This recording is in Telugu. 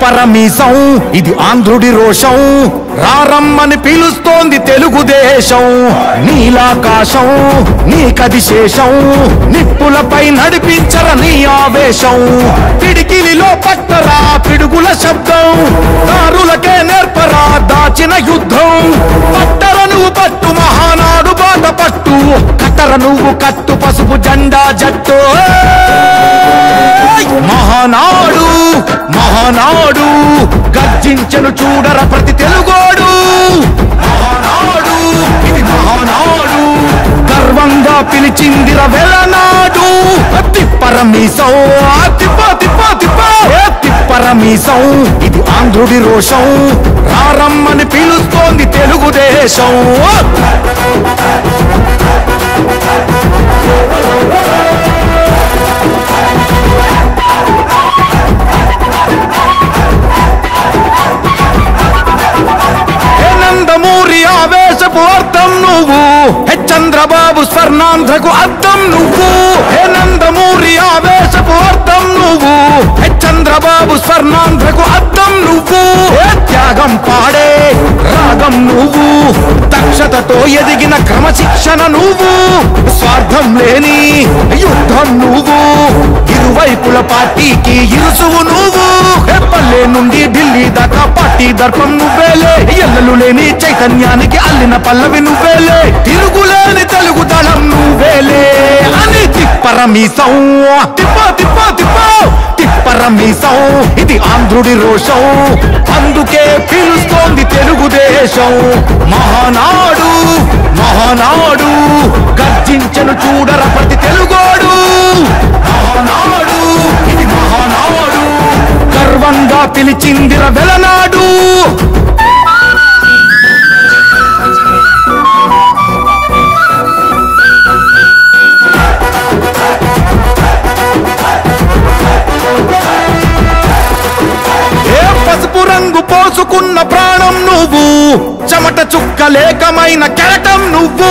తిప్పరమీసం ఇది ఆంధ్రుడి రోషం రారమ్మని పిలుస్తోంది తెలుగుదేశం నీలాకాశం నీకది శేషం నిప్పులపై నడిపించర నీ ఆవేశం పిడికిలిలో పట్టరా పిడుగుల శబ్దం దారులకే నేర్పరా దాచిన యుద్ధం పట్టర నువ్వు పట్టు మహానాడు బాట పట్టు కట్టర నువ్వు కట్టు పసుపు జెండా జట్టు మహానాడు మహానాడు గర్జించను చూడర ప్రతి తెలుగోడు మహానాడు ఇది మహానాడు గర్వంగా పిలిచిందిర వెలనాడు తిప్పరమీసం తిప్పరమీసం ఇది ఆంధ్రుడి రోషం రారమ్మని పిలుస్తోంది తెలుగుదేశం ఆవేశపు అర్థం నువ్వు చంద్రబాబు స్వర్ణాంధ్రకు అర్థం నువ్వు నందమూరి ఆవేశపు అర్థం నువ్వు చంద్రబాబు స్వర్ణాంధ్రకు అర్థం నువ్వు త్యాగం పాడే రాగం నువ్వు దక్షతతో ఎదిగిన క్రమశిక్షణ నువ్వు స్వార్థం లేని యుద్ధం నువ్వు ఇరువైపుల పార్టీకి ఇరుసువు నువ్వు పల్లె నుండి ఢిల్లీ దాకా పార్టీ దర్పం నువ్వేలే ఎల్లలు లేని చైతన్యానికి అల్లిన పల్లవి నువ్వేలే తిరుగులేని తెలుగు దళం నువ్వేలే అని తిప్పరమీసం తిప్పరమీసం ఇది ఆంధ్రుడి రోషం అందుకే పిలుస్తోంది తెలుగుదేశం మహానాడు మహానాడు గర్జించను చూడర ప్రతి తెలుగోడు మహానాడు ఇది మహానాడు గర్వంగా పిలిచిందిర వెలనాడు పసుపు రంగు పోసుకున్న ప్రాణం నువ్వు చెమట చుక్కలేకమైన కెరటం నువ్వు